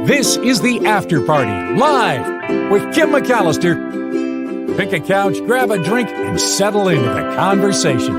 This is The After Party, live with Kim McAllister. Pick a couch, grab a drink, and settle into the conversation.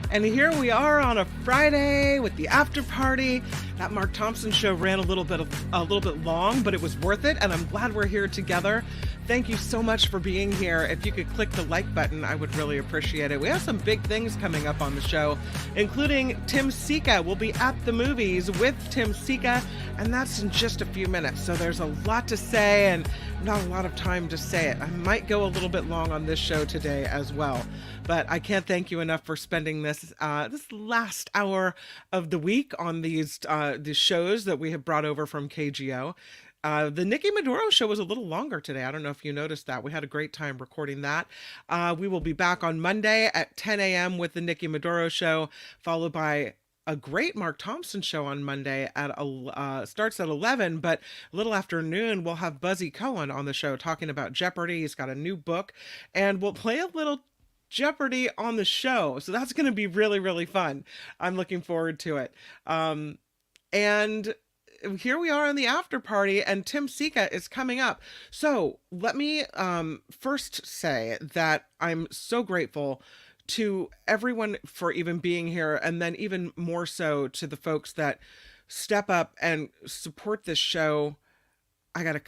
And here we are on a Friday with the after party. That Mark Thompson show ran a little bit long, but it was worth it, and I'm glad we're here together. Thank you so much for being here. If you could click the like button, I would really appreciate it. We have some big things coming up on the show, including Tim Sika. We'll be at the movies with Tim Sika, and that's in just a few minutes. So there's a lot to say and not a lot of time to say it. I might go a little bit long on this show today as well, but I can't thank you enough for spending this last hour of the week on these shows that we have brought over from KGO. The Nikki Maduro show was a little longer today. I don't know if you noticed that. We had a great time recording that. We will be back on Monday at 10 a.m. with the Nikki Maduro show, followed by a great Mark Thompson show on Monday at starts at 11, but a little after noon, we'll have Buzzy Cohen on the show talking about Jeopardy. He's got a new book, and we'll play a little Jeopardy on the show. So that's going to be really, really fun. I'm looking forward to it. And here we are in the after party, and Tim Sika is coming up. So let me first say that I'm so grateful to everyone for even being here, and then even more so to the folks that step up and support this show. I got a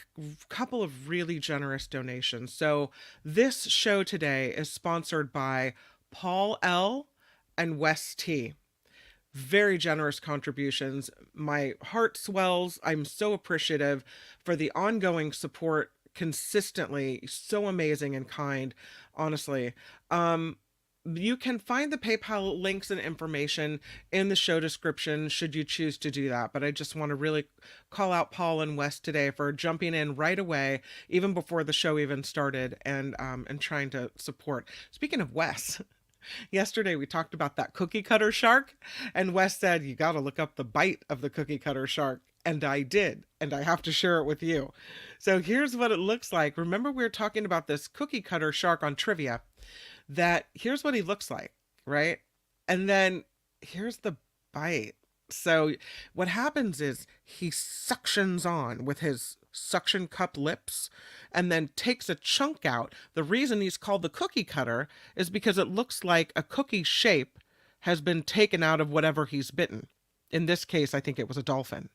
couple of really generous donations. So this show today is sponsored by Paul L. and Wes T. Very generous contributions. My heart swells. I'm so appreciative for the ongoing support consistently. So amazing and kind, honestly. You can find the PayPal links and information in the show description should you choose to do that. But I just want to really call out Paul and Wes today for jumping in right away, even before the show even started, and trying to support. Speaking of Wes, yesterday we talked about that cookie cutter shark, and Wes said, you got to look up the bite of the cookie cutter shark. And I did, and I have to share it with you. So here's what it looks like. Remember, we were talking about this cookie cutter shark on trivia. That here's what he looks like, right? And then here's the bite. So what happens is he suctions on with his suction cup lips and then takes a chunk out. The reason he's called the cookie cutter is because it looks like a cookie shape has been taken out of whatever he's bitten. In this case, I think it was a dolphin.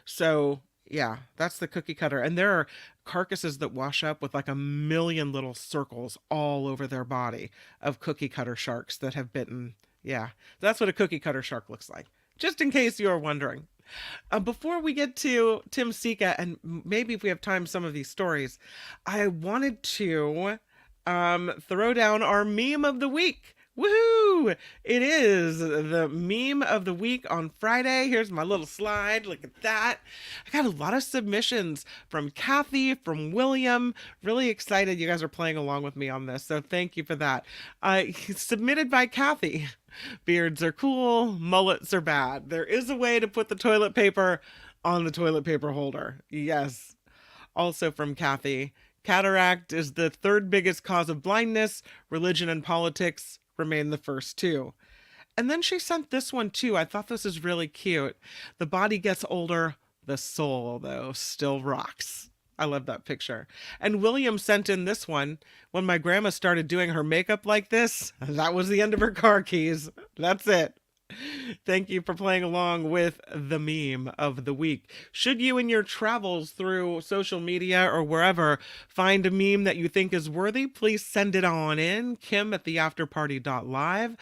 So yeah, that's the cookie cutter. And there are carcasses that wash up with like 1 million little circles all over their body of cookie cutter sharks that have bitten. Yeah, that's what a cookie cutter shark looks like, just in case you're wondering. Before we get to Tim Sika, and maybe if we have time, some of these stories, I wanted to throw down our meme of the week. Woohoo! It is the meme of the week on Friday. Here's my little slide. Look at that. I got a lot of submissions from Kathy, from William. Really excited you guys are playing along with me on this. So thank you for that. Submitted by Kathy. Beards are cool. Mullets are bad. There is a way to put the toilet paper on the toilet paper holder. Yes. Also from Kathy. Cataract is the third biggest cause of blindness. Religion and politics remain the first two. And then she sent this one too. I thought this is really cute. The body gets older, the soul, though, still rocks. I love that picture. And William sent in this one. When my grandma started doing her makeup like this, that was the end of her car keys. That's it. Thank you for playing along with the meme of the week. Should you in your travels through social media or wherever find a meme that you think is worthy, please send it on in. Kim@theafterparty.live,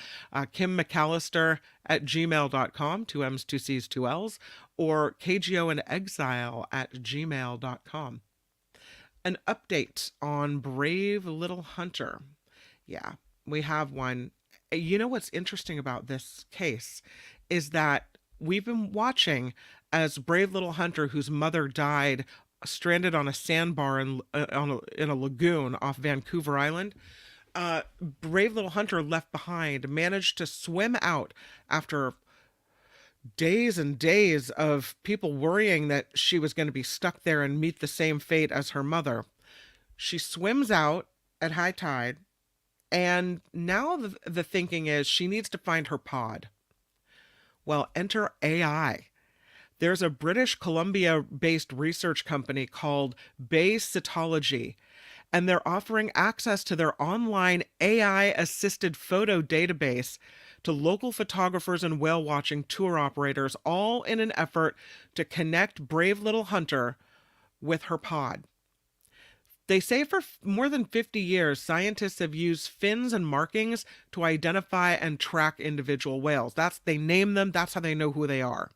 Kim McAllister @gmail.com, 2 M's, 2 C's, 2 L's, or kgoinexile@gmail.com. An update on Brave Little Hunter. Yeah, we have one. You know what's interesting about this case is that we've been watching as Brave Little Hunter, whose mother died stranded on a sandbar in a lagoon off Vancouver Island. Brave Little Hunter left behind, managed to swim out after days and days of people worrying that she was going to be stuck there and meet the same fate as her mother. She swims out at high tide And now the thinking is she needs to find her pod. Well, enter AI. There's a British Columbia based research company called Bay Cytology, and they're offering access to their online AI assisted photo database to local photographers and whale watching tour operators, all in an effort to connect Brave Little Hunter with her pod. They say for more than 50 years, scientists have used fins and markings to identify and track individual whales. They name them, that's how they know who they are.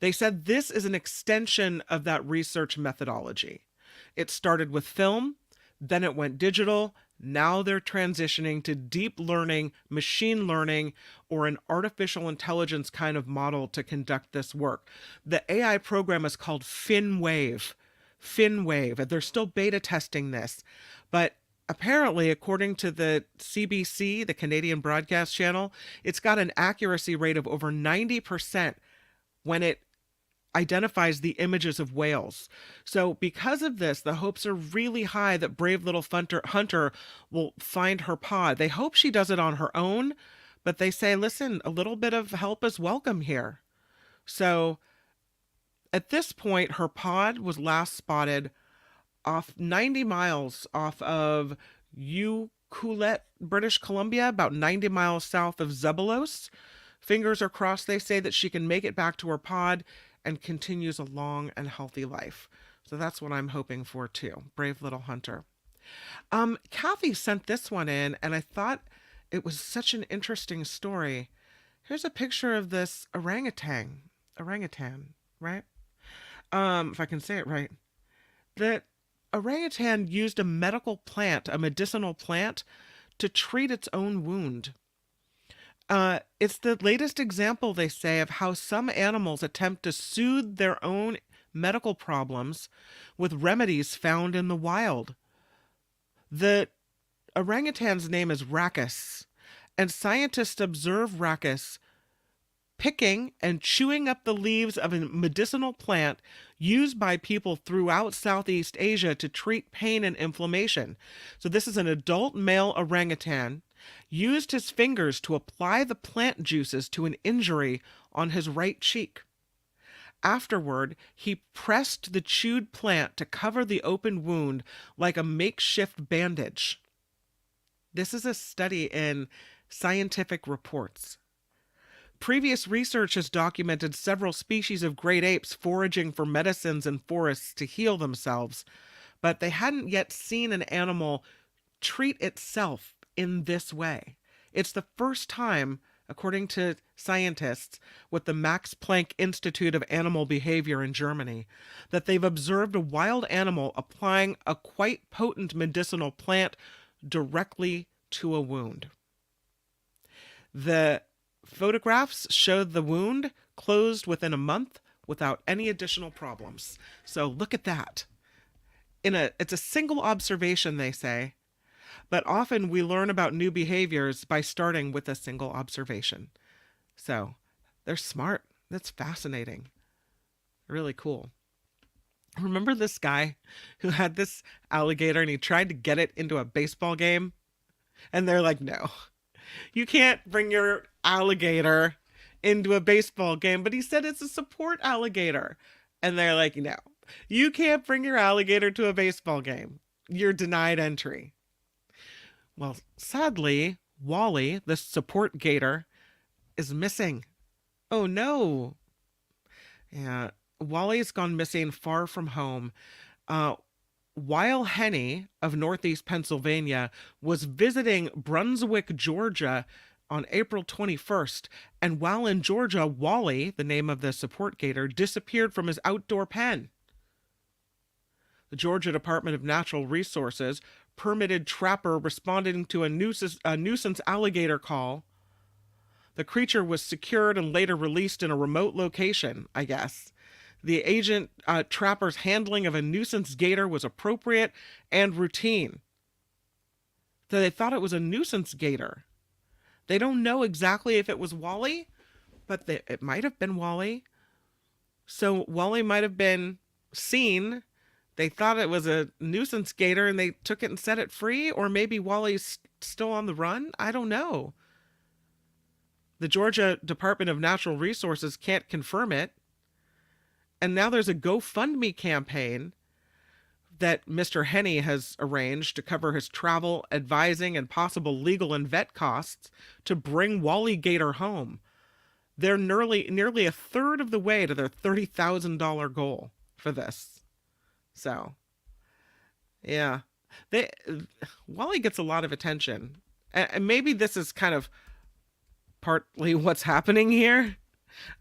They said this is an extension of that research methodology. It started with film, then it went digital. Now they're transitioning to deep learning, machine learning, or an artificial intelligence kind of model to conduct this work. The AI program is called FinWave. FinWave. They're still beta testing this. But apparently, according to the CBC, the Canadian Broadcast Channel, it's got an accuracy rate of over 90% when it identifies the images of whales. So because of this, the hopes are really high that Brave Little Hunter will find her pod. They hope she does it on her own, but they say, listen, a little bit of help is welcome here. So at this point, her pod was last spotted off 90 miles off of Ucluelet, British Columbia, about 90 miles south of Zebulos. Fingers are crossed, they say, that she can make it back to her pod and continues a long and healthy life. So that's what I'm hoping for too. Brave Little Hunter. Kathy sent this one in, and I thought it was such an interesting story. Here's a picture of this orangutan, right? If I can say it right. The orangutan used a medicinal plant, to treat its own wound. It's the latest example, they say, of how some animals attempt to soothe their own medical problems with remedies found in the wild. The orangutan's name is Racus, and scientists observe Racus picking and chewing up the leaves of a medicinal plant used by people throughout Southeast Asia to treat pain and inflammation. So this is an adult male orangutan, used his fingers to apply the plant juices to an injury on his right cheek. Afterward, he pressed the chewed plant to cover the open wound like a makeshift bandage. This is a study in Scientific Reports. Previous research has documented several species of great apes foraging for medicines in forests to heal themselves, but they hadn't yet seen an animal treat itself in this way. It's the first time, according to scientists with the Max Planck Institute of Animal Behavior in Germany, that they've observed a wild animal applying a quite potent medicinal plant directly to a wound. The photographs showed the wound closed within a month without any additional problems. So look at that. It's a single observation, they say, but often we learn about new behaviors by starting with a single observation. So they're smart. That's fascinating. Really cool. Remember this guy who had this alligator and he tried to get it into a baseball game? And they're like, no, you can't bring your alligator into a baseball game. But he said it's a support alligator. And they're like, no, you can't bring your alligator to a baseball game. You're denied entry. Well, sadly, Wally, the support gator, is missing. Oh no. Yeah, Wally's gone missing far from home. Weil Henney of Northeast Pennsylvania was visiting Brunswick, Georgia on April 21st, and while in Georgia, Wally, the name of the support gator, disappeared from his outdoor pen. The Georgia Department of Natural Resources permitted trapper responding to a nuisance alligator call. The creature was secured and later released in a remote location, I guess. The agent trapper's handling of a nuisance gator was appropriate and routine. So they thought it was a nuisance gator. They don't know exactly if it was Wally, but it might have been Wally. So Wally might have been seen They thought it was a nuisance gator and they took it and set it free, or maybe Wally's still on the run. I don't know. The Georgia Department of Natural Resources can't confirm it. And now there's a GoFundMe campaign that Mr. Henney has arranged to cover his travel, advising, and possible legal and vet costs to bring Wally Gator home. They're nearly a third of the way to their $30,000 goal for this. So, yeah. Wally gets a lot of attention. And maybe this is kind of partly what's happening here.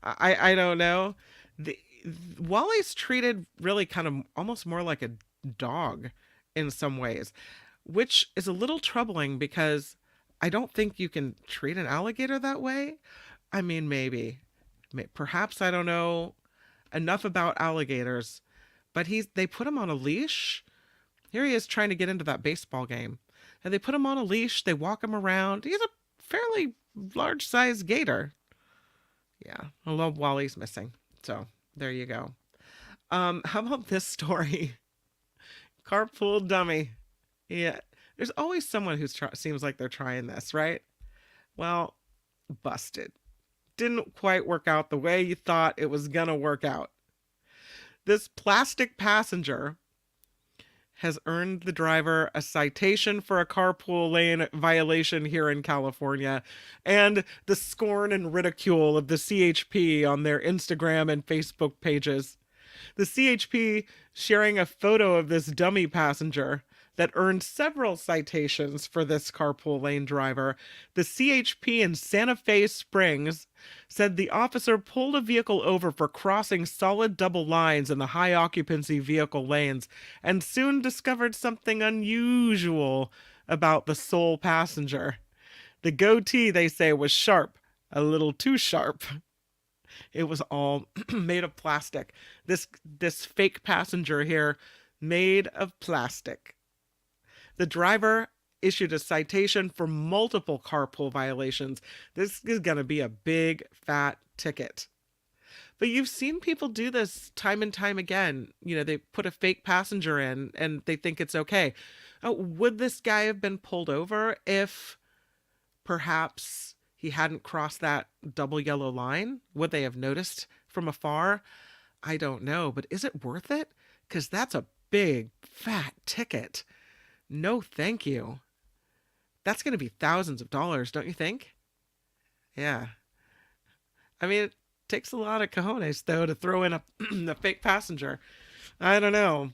I don't know. Wally's treated really kind of almost more like a dog in some ways, which is a little troubling because I don't think you can treat an alligator that way. I mean, maybe. Perhaps I don't know enough about alligators, but they put him on a leash. Here he is trying to get into that baseball game. And they put him on a leash, they walk him around. He's a fairly large-sized gator. Yeah, I love Wally's missing. So, there you go. How about this story? Carpool dummy. Yeah, there's always someone who seems like they're trying this, right? Well, busted. Didn't quite work out the way you thought it was gonna work out. This plastic passenger has earned the driver a citation for a carpool lane violation here in California, and the scorn and ridicule of the CHP on their Instagram and Facebook pages. The CHP sharing a photo of this dummy passenger that earned several citations for this carpool lane driver. The CHP in Santa Fe Springs said the officer pulled a vehicle over for crossing solid double lines in the high occupancy vehicle lanes and soon discovered something unusual about the sole passenger. The goatee, they say, was sharp, a little too sharp. It was all made of plastic. This fake passenger here, made of plastic. The driver issued a citation for multiple carpool violations. This is going to be a big, fat ticket. But you've seen people do this time and time again. You know, they put a fake passenger in and they think it's okay. Would this guy have been pulled over if perhaps he hadn't crossed that double yellow line? Would they have noticed from afar? I don't know, but is it worth it? Because that's a big, fat ticket. No, thank you. That's going to be thousands of dollars, don't you think? Yeah. I mean, it takes a lot of cojones, though, to throw in a fake passenger. I don't know.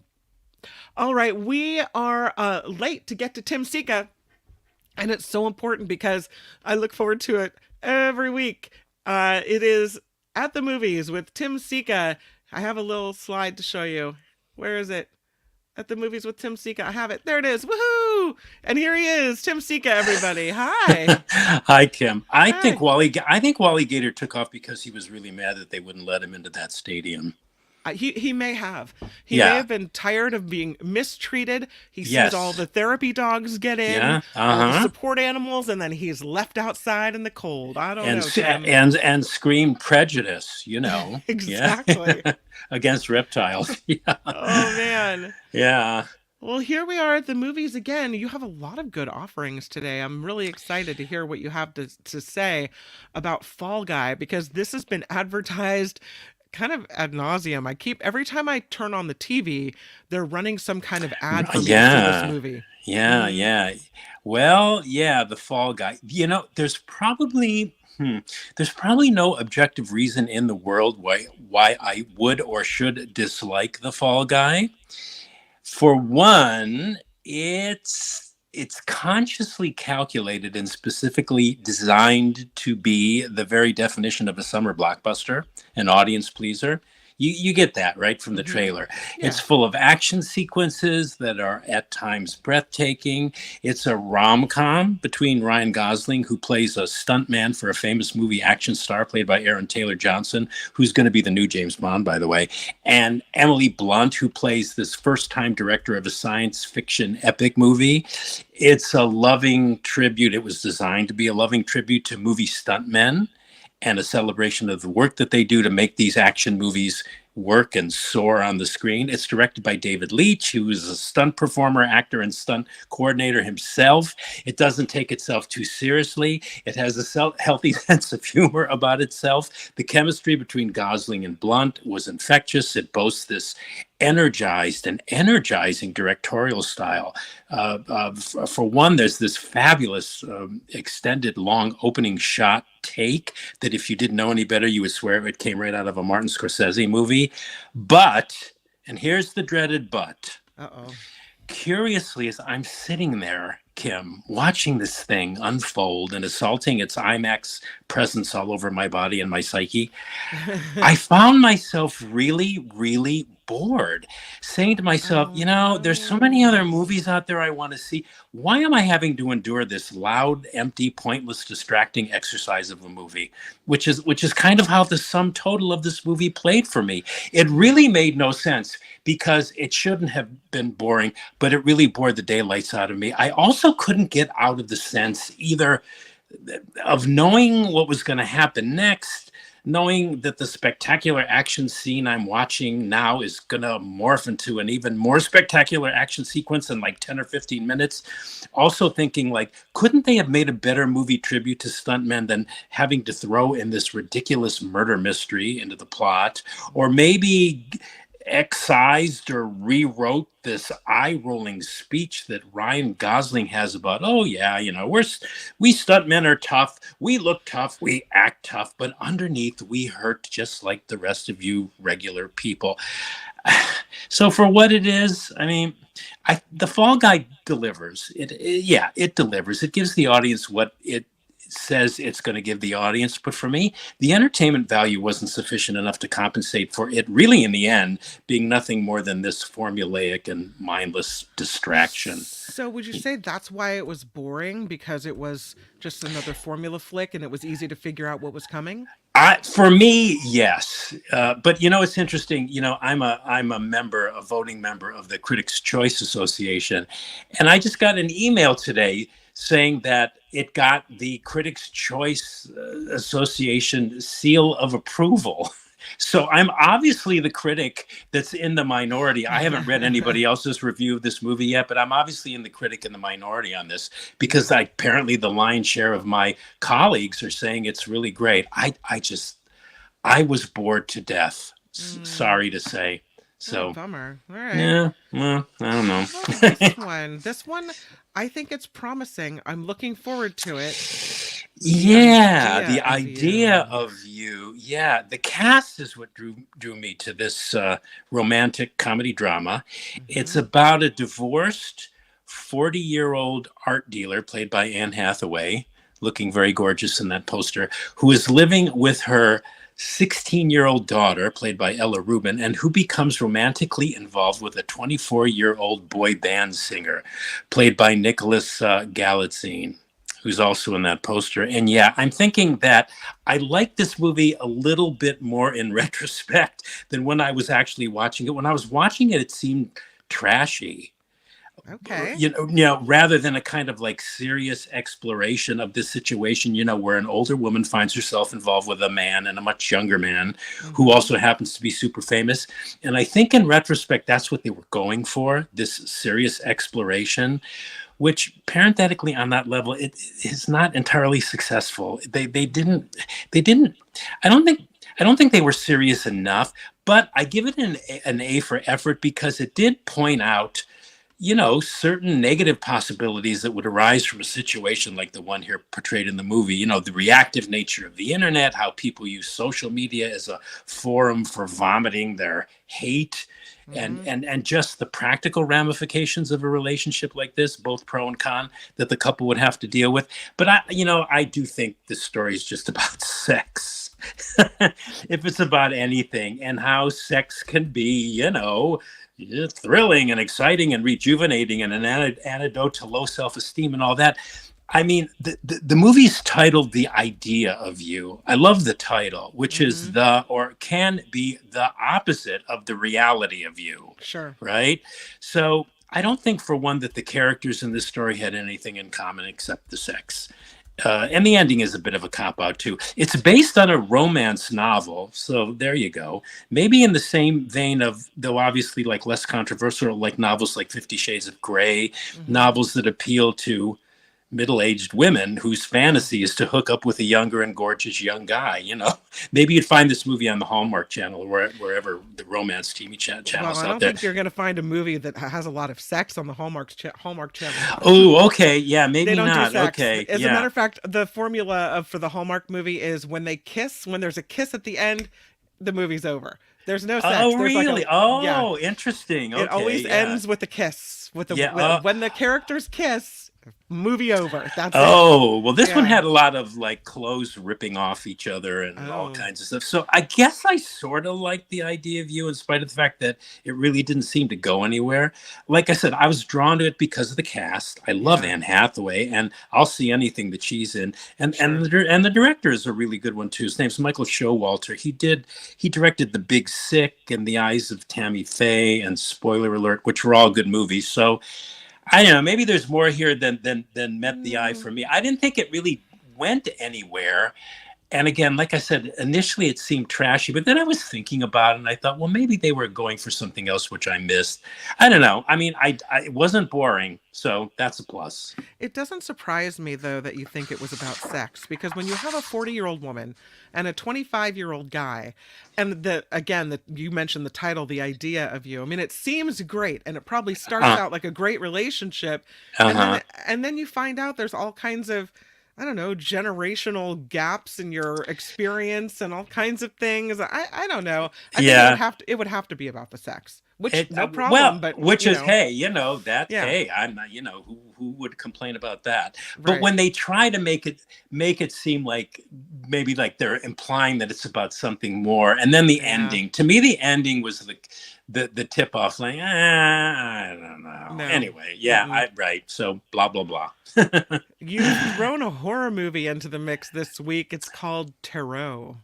All right, we are late to get to Tim Sika. And it's so important because I look forward to it every week. It is At the Movies with Tim Sika. I have a little slide to show you. Where is it? At the Movies with Tim Sika. I have it. There it is. Woohoo! And here he is, Tim Sika, everybody. Hi. Hi, Kim. I Hi. think Wally Gator took off because he was really mad that they wouldn't let him into that stadium. He may have. He may have been tired of being mistreated. He sees all the therapy dogs get in, all the support animals, and then he's left outside in the cold. I don't know, Tim. And scream prejudice, you know. Exactly. Against reptiles. Yeah. Oh, man. Yeah. Well, here we are at the movies again. You have a lot of good offerings today. I'm really excited to hear what you have to say about Fall Guy, because this has been advertised kind of ad nauseum. Every time I turn on the TV, they're running some kind of ad for this movie. Yeah, yeah. Well, yeah, the Fall Guy. You know, there's probably no objective reason in the world why I would or should dislike the Fall Guy. For one, it's consciously calculated and specifically designed to be the very definition of a summer blockbuster, an audience pleaser. You get that, right, from the trailer. Yeah. It's full of action sequences that are at times breathtaking. It's a rom-com between Ryan Gosling, who plays a stuntman for a famous movie action star played by Aaron Taylor Johnson, who's going to be the new James Bond, by the way, and Emily Blunt, who plays this first-time director of a science fiction epic movie. It's a loving tribute. It was designed to be a loving tribute to movie stuntmen and a celebration of the work that they do to make these action movies work and soar on the screen. It's directed by David Leitch, who is a stunt performer, actor, and stunt coordinator himself. It doesn't take itself too seriously. It has a healthy sense of humor about itself. The chemistry between Gosling and Blunt was infectious. It boasts this energized and energizing directorial style. For one, there's this fabulous extended long opening shot take that if you didn't know any better, you would swear it came right out of a Martin Scorsese movie. But, and here's the dreaded but. Uh-oh. Curiously, as I'm sitting there, Kim, watching this thing unfold and assaulting its IMAX presence all over my body and my psyche, I found myself really, really bored, saying to myself, there's so many other movies out there I want to see. Why am I having to endure this loud, empty, pointless, distracting exercise of a movie? Which is kind of how the sum total of this movie played for me. It really made no sense because it shouldn't have been boring, but it really bored the daylights out of me. I also couldn't get out of the sense either of knowing what was going to happen next, knowing that the spectacular action scene I'm watching now is going to morph into an even more spectacular action sequence in like 10 or 15 minutes. Also thinking, like, couldn't they have made a better movie tribute to stuntmen than having to throw in this ridiculous murder mystery into the plot? Or maybe excised or rewrote this eye-rolling speech that Ryan Gosling has about, we stuntmen are tough, we look tough, we act tough, but underneath we hurt just like the rest of you regular people. So for what it is, I mean, the Fall Guy delivers. It delivers. It gives the audience what it says it's going to give the audience. But for me, the entertainment value wasn't sufficient enough to compensate for it really, in the end, being nothing more than this formulaic and mindless distraction. So would you say that's why it was boring? Because it was just another formula flick and it was easy to figure out what was coming? For me, yes. But it's interesting. I'm a voting member of the Critics' Choice Association, and I just got an email today saying that it got the Critics' Choice Association seal of approval. So I'm obviously the critic that's in the minority. I haven't read anybody else's review of this movie yet, but I'm obviously in the minority on this because apparently the lion's share of my colleagues are saying it's really great. I was bored to death. Sorry to say. So bummer. All right. Yeah. Well, I don't know. This one, I think it's promising. I'm looking forward to it. The idea of you. Yeah, the cast is what drew me to this romantic comedy drama. Mm-hmm. It's about a divorced 40-year-old art dealer played by Anne Hathaway, looking very gorgeous in that poster, who is living with her 16-year-old daughter, played by Ella Rubin, and who becomes romantically involved with a 24-year-old boy band singer, played by Nicholas Galitzine, who's also in that poster. And yeah, I'm thinking that I like this movie a little bit more in retrospect than when I was actually watching it. When I was watching it, it seemed trashy. Okay. Rather than a kind of like serious exploration of this situation, where an older woman finds herself involved with a man and a much younger man who also happens to be super famous. And I think in retrospect, that's what they were going for, this serious exploration, which parenthetically on that level, it is not entirely successful. They didn't, I don't think they were serious enough, but I give it an A for effort because it did point out certain negative possibilities that would arise from a situation like the one here portrayed in the movie. The reactive nature of the internet, how people use social media as a forum for vomiting their hate, and just the practical ramifications of a relationship like this, both pro and con, that the couple would have to deal with. But I do think this story is just about sex. If it's about anything, and how sex can be, it's thrilling and exciting and rejuvenating and an antidote to low self-esteem and all that. I mean, the movie's titled The Idea of You. I love the title, which is can be the opposite of the reality of you. Sure. Right? So I don't think, for one, that the characters in this story had anything in common except the sex. And the ending is a bit of a cop out too. It's based on a romance novel, so there you go. Maybe in the same vein of, though obviously like less controversial, like novels like 50 Shades of Grey, Hmm. novels that appeal to middle-aged women whose Yeah. fantasy is to hook up with a younger and gorgeous young guy. Maybe you'd find this movie on the Hallmark Channel or wherever the romance TV Well, channels I out don't there. think you're going to find a movie that has a lot of sex on the Hallmark channel. Oh, okay, yeah, They maybe don't do not. sex. Okay, As a matter yeah. of fact, the formula for the Hallmark movie is when they kiss, when there's a kiss at the end, the movie's over. There's no sex. Oh, There's like a really? yeah. Oh, interesting. It Okay, always yeah. ends with a kiss. Yeah. When the characters kiss, movie over. That's it. Oh, well, this one Yeah. had a lot of like clothes ripping off each other and all Oh. kinds of stuff. So I guess I sort of liked the idea of you, in spite of the fact that it really didn't seem to go anywhere. Like I said, I was drawn to it because of the cast. I love Yeah. Anne Hathaway, and I'll see anything that she's in. And Sure. and the director is a really good one too. His name's Michael Showalter. He directed The Big Sick and The Eyes of Tammy Faye and Spoiler Alert, which were all good movies. So I don't know. Maybe there's more here than met the eye Mm, for me. I didn't think it really went anywhere. And again, like I said, initially it seemed trashy, but then I was thinking about it and I thought, well, maybe they were going for something else which I missed. I don't know. I mean, it wasn't boring, so that's a plus. It doesn't surprise me, though, that you think it was about sex, because when you have a 40-year-old woman and a 25-year-old guy, and again, that you mentioned the title, the idea of you. I mean, it seems great, and it probably starts Uh out like a great relationship, and huh. then you find out there's all kinds of, I don't know, generational gaps in your experience and all kinds of things. I don't know. I think Yeah. it would have to be about the sex, which It, no well, problem, but which you is, know, hey, yeah, hey, I'm not, who would complain about that? But right. when they try to make it seem like maybe like they're implying that it's about something more, and then the Yeah. ending, to me, the ending was the tip off, like, I don't know. No. Anyway, yeah, Mm-mm. right. So blah blah blah. You've thrown a horror movie into the mix this week. It's called Tarot.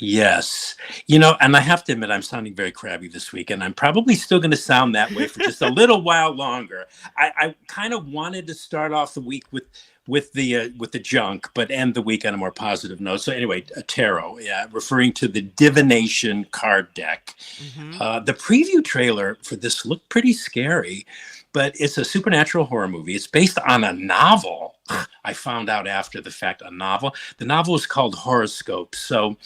Yes. And I have to admit, I'm sounding very crabby this week, and I'm probably still going to sound that way for just a little while longer. I kind of wanted to start off the week with the junk, but end the week on a more positive note. So anyway, a tarot, yeah, referring to the divination card deck. Hmm. The preview trailer for this looked pretty scary, but it's a supernatural horror movie. It's based on a novel. I found out after the fact, a novel. The novel is called Horoscope. So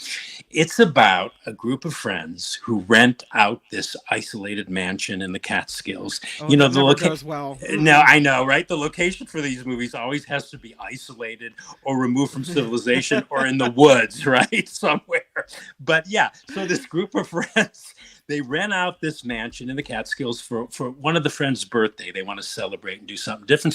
it's about a group of friends who rent out this isolated mansion in the Catskills. Oh, You know, that the never location. goes well. Now, Mm-mm. I know, right? The location for these movies always has to be isolated or removed from civilization or in the woods, right? Somewhere. But yeah, so this group of friends, they rent out this mansion in the Catskills for one of the friends' birthday. They want to celebrate and do something different.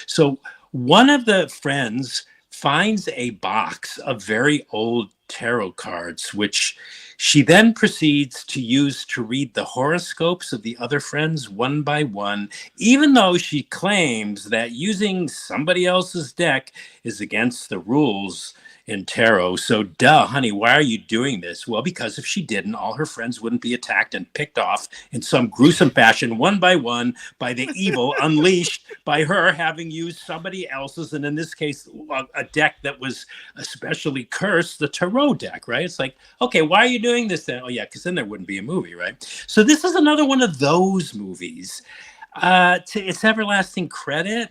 So one of the friends finds a box of very old tarot cards, which she then proceeds to use to read the horoscopes of the other friends one by one, even though she claims that using somebody else's deck is against the rules in tarot. So, duh, honey, why are you doing this? Well, because if she didn't, all her friends wouldn't be attacked and picked off in some gruesome fashion, one by one, by the evil unleashed by her having used somebody else's, and in this case, a deck that was especially cursed, the tarot deck, right? It's like, okay, why are you doing this then? Oh, yeah, because then there wouldn't be a movie, right? So, this is another one of those movies. To its everlasting credit,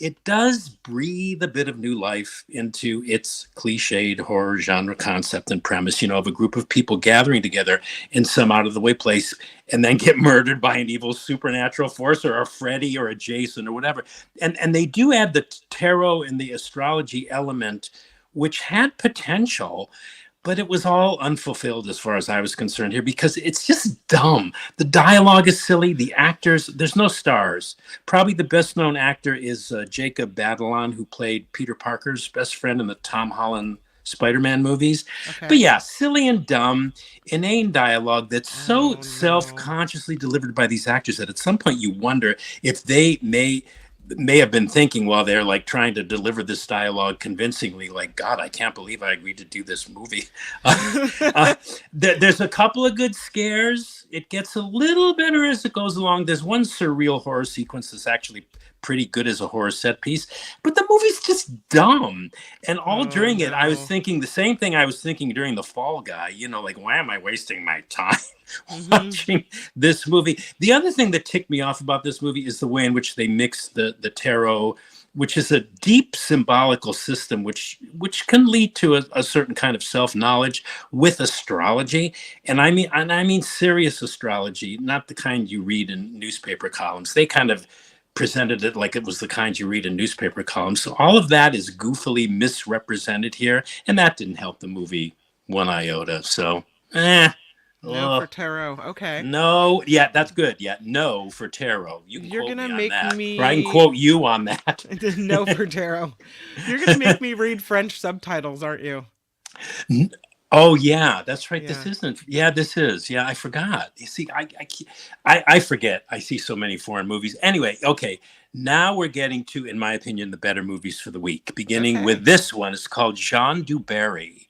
it does breathe a bit of new life into its cliched horror genre concept and premise, of a group of people gathering together in some out of the way place and then get murdered by an evil supernatural force or a Freddy or a Jason or whatever. And they do add the tarot and the astrology element, which had potential, but it was all unfulfilled as far as I was concerned here because it's just dumb. The dialogue is silly. The actors, there's no stars. Probably the best known actor is Jacob Batalon, who played Peter Parker's best friend in the Tom Holland Spider-Man movies. But Okay. yeah, silly and dumb, inane dialogue that's so Oh no. self-consciously delivered by these actors that at some point you wonder if they may have been thinking while they're like trying to deliver this dialogue convincingly, like, God, I can't believe I agreed to do this movie. Uh, there's a couple of good scares. It gets a little better as it goes along. There's one surreal horror sequence that's actually pretty good as a horror set piece, but the movie's just dumb. And all during it, I was thinking the same thing I was thinking during The Fall Guy, like, why am I wasting my time watching this movie? The other thing that ticked me off about this movie is the way in which they mix the tarot, which is a deep symbolical system, which can lead to a certain kind of self-knowledge, with astrology. And I mean serious astrology, not the kind you read in newspaper columns. They kind of presented it like it was the kind you read in newspaper columns. So all of that is goofily misrepresented here, and that didn't help the movie one iota. So, No for tarot. Okay. No, yeah, that's good. Yeah, no for tarot. You're gonna make me. Or I can quote you on that. No for tarot. You're gonna make me read French subtitles, aren't you? Oh yeah, that's right. Yeah. This isn't. Yeah, this is. Yeah, I forgot. You see, I forget. I see so many foreign movies. Anyway, okay. Now we're getting to, in my opinion, the better movies for the week. Beginning with this one. It's called Jean Duberry.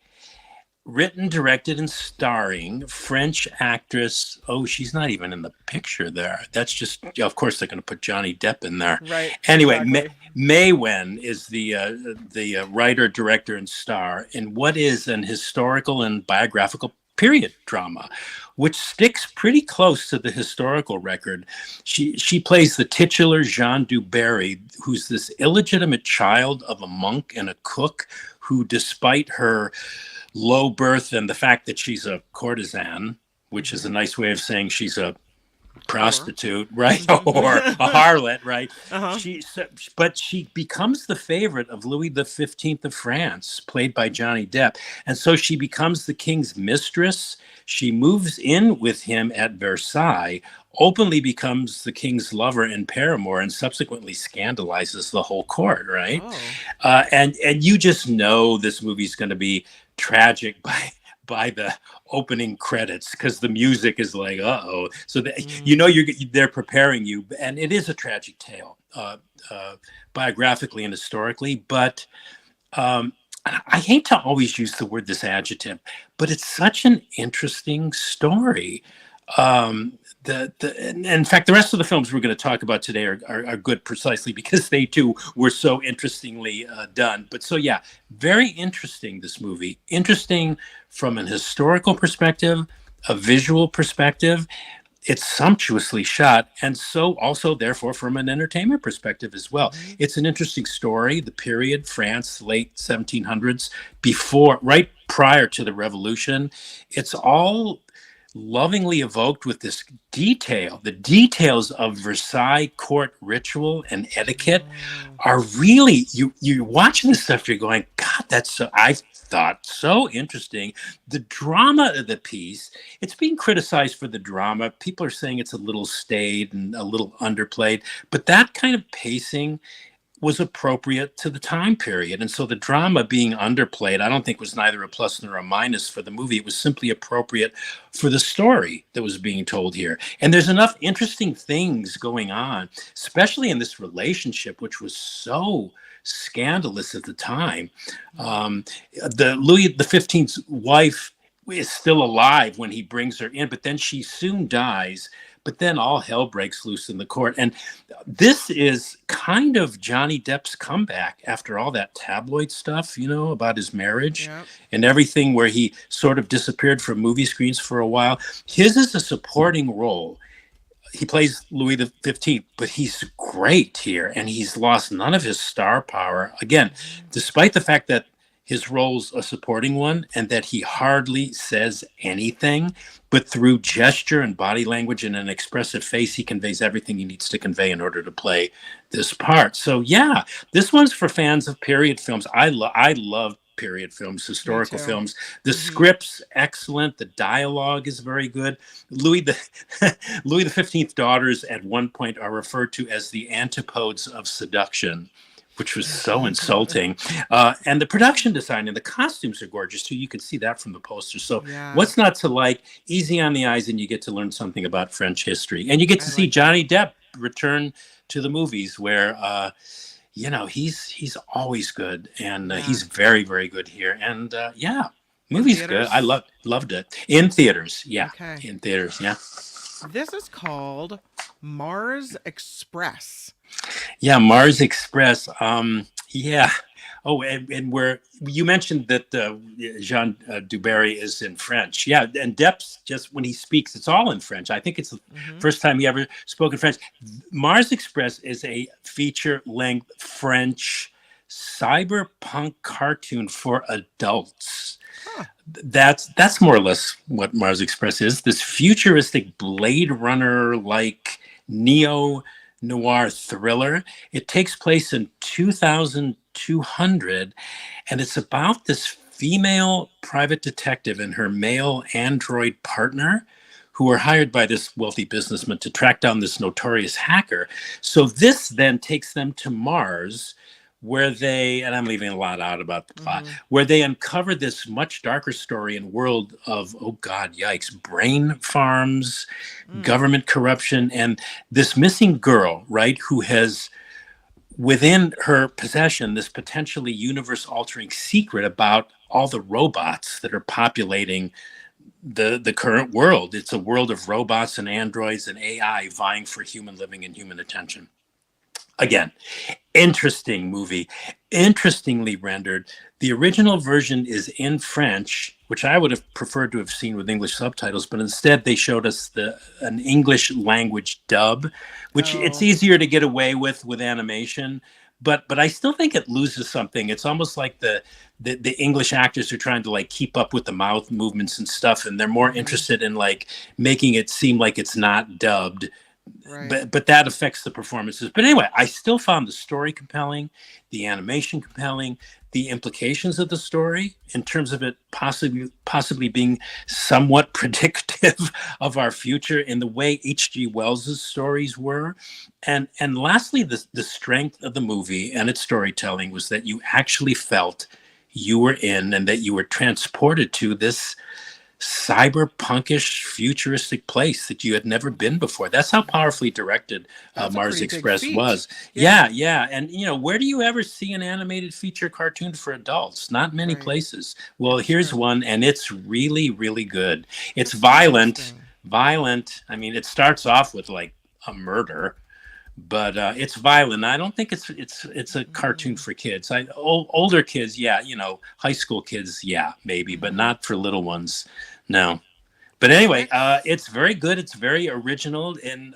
Written, directed, and starring French actress. Oh, she's not even in the picture there. That's just, of course, they're going to put Johnny Depp in there. Right. Anyway, exactly. May Wen is the writer, director, and star in what is an historical and biographical period drama, which sticks pretty close to the historical record. She plays the titular Jean Duberry, who's this illegitimate child of a monk and a cook who, despite her low birth and the fact that she's a courtesan, which is a nice way of saying she's a prostitute, right? Or a harlot, right? But she becomes the favorite of Louis XV of France, played by Johnny Depp. And so she becomes the king's mistress. She moves in with him at Versailles, openly becomes the king's lover and paramour, and subsequently scandalizes the whole court, right? And you just know this movie's going to be tragic by the opening credits, because the music is like, uh-oh. So they're preparing you, and it is a tragic tale, biographically and historically. But I hate to always use this adjective, but it's such an interesting story. In fact, the rest of the films we're going to talk about today are good precisely because they too were so interestingly done. But so yeah, very interesting, this movie. Interesting from an historical perspective, a visual perspective. It's sumptuously shot, and so also therefore from an entertainment perspective as well. It's an interesting story, the period, France, late 1700s, right prior to the Revolution. It's all lovingly evoked with this detail. The details of Versailles court ritual and etiquette are really, you watching this stuff, you're going, God, I thought so interesting. The drama of the piece, it's being criticized for the drama. People are saying it's a little staid and a little underplayed, but that kind of pacing was appropriate to the time period. And so the drama being underplayed, I don't think was neither a plus nor a minus for the movie. It was simply appropriate for the story that was being told here. And there's enough interesting things going on, especially in this relationship, which was so scandalous at the time. The Louis XV's wife is still alive when he brings her in, but then she soon dies. But then all hell breaks loose in the court. And this is kind of Johnny Depp's comeback after all that tabloid stuff, about his marriage and everything, where he sort of disappeared from movie screens for a while. His is a supporting role. He plays Louis XV, but he's great here. And he's lost none of his star power. Again, despite the fact that his role's a supporting one and that he hardly says anything, but through gesture and body language and an expressive face, he conveys everything he needs to convey in order to play this part. So yeah, this one's for fans of period films. I love period films, historical films. The script's excellent. The dialogue is very good. Louis XV's daughters at one point are referred to as the antipodes of seduction, which was so insulting. And the production design and the costumes are gorgeous too. You can see that from the poster. So what's not to like? Easy on the eyes, and you get to learn something about French history. And you get to see Johnny Depp return to the movies where, he's always good. And he's very, very good here. And movie's good. I loved it. In theaters. Yeah. Okay. In theaters. Yeah. This is called Mars Express. Yeah, Mars Express. Yeah. Oh, and where you mentioned that Jean Duberry is in French. Yeah, and Depp's just when he speaks, it's all in French. I think it's the Hmm. first time he ever spoke in French. Mars Express is a feature-length French cyberpunk cartoon for adults. Huh. That's more or less what Mars Express is. This futuristic Blade Runner like neo noir thriller. It takes place in 2200, and it's about this female private detective and her male android partner who are hired by this wealthy businessman to track down this notorious hacker. So this then takes them to Mars, where they, and I'm leaving a lot out about the plot, Hmm. where they uncover this much darker story and world of, oh God, yikes, brain farms, Mm. government corruption, and this missing girl, right, who has within her possession this potentially universe altering secret about all the robots that are populating the current world. It's a world of robots and androids and AI vying for human living and human attention. Again, interesting movie, interestingly rendered. The original version is in French, which I would have preferred to have seen with English subtitles, but instead they showed us an English language dub, which it's Oh, easier to get away with animation. But I still think it loses something. It's almost like the English actors are trying to like keep up with the mouth movements and stuff, and they're more hmm, interested in like making it seem like it's not dubbed, right. but that affects the performances. But anyway, I still found the story compelling, the animation compelling, the implications of the story in terms of it possibly being somewhat predictive of our future in the way H.G. Wells's stories were. And lastly, the strength of the movie and its storytelling was that you actually felt you were in and that you were transported to this cyberpunkish futuristic place that you had never been before. That's how powerfully directed That's a Mars pretty big Express feat. was. Yeah, Yeah. And where do you ever see an animated feature cartoon for adults? Not many right. places. Well, It's here's true. one, and it's really, really good. It's That's violent, interesting. violent. I mean, it starts off with like a murder, but it's violent. I don't think it's a cartoon Mm, for kids. Older kids, yeah, high school kids, yeah, maybe, but hmm. not for little ones. No. But This anyway, next. it's very good. It's very original, and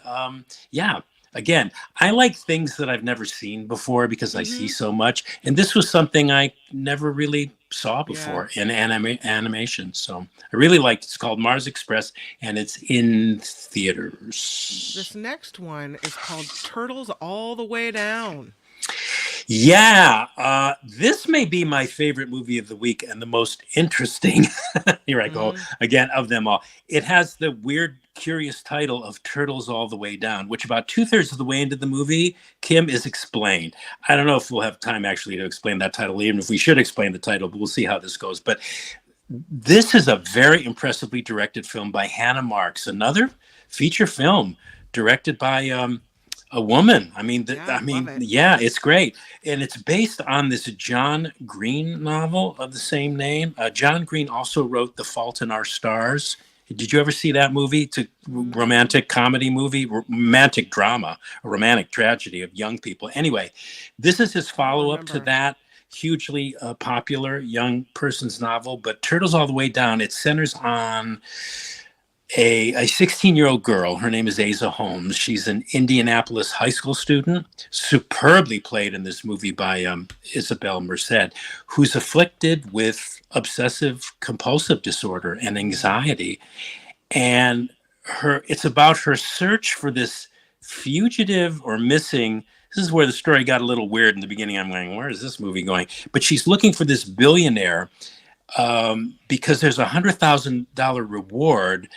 yeah. Again, I like things that I've never seen before because I see Hmm. so much, and this was something I never really saw Yeah. before in animation. So I really liked. It's called Mars Express, and it's in theaters. This next one is called Turtles All the Way Down. Yeah, this may be my favorite movie of the week and the most interesting. Here I go Hmm. again of them all. It has the weird, curious title of Turtles All the Way Down, which about two-thirds of the way into the movie, Kim, is explained. I don't know if we'll have time actually to explain that title, even if we should explain the title, but we'll see how this goes. But this is a very impressively directed film by Hannah Marks, another feature film directed by a woman. I mean, Yeah, love it. yeah, it's great, and it's based on this John Green novel of the same name. John Green also wrote *The Fault in Our Stars*. Did you ever see that movie? It's a Mm, romantic comedy movie, romantic drama, a romantic tragedy of young people. Anyway, this is his I don't follow up to remember. that hugely popular young person's novel. But Turtles All the Way Down, it centers on a 16-year-old girl. Her name is Asa Holmes. She's an Indianapolis high school student, superbly played in this movie by Isabel Merced, who's afflicted with obsessive compulsive disorder and Mm, anxiety. And it's about her search for this fugitive or missing. This is where the story got a little weird in the beginning. I'm going, where is this movie going? But she's looking for this billionaire because there's $100,000 reward,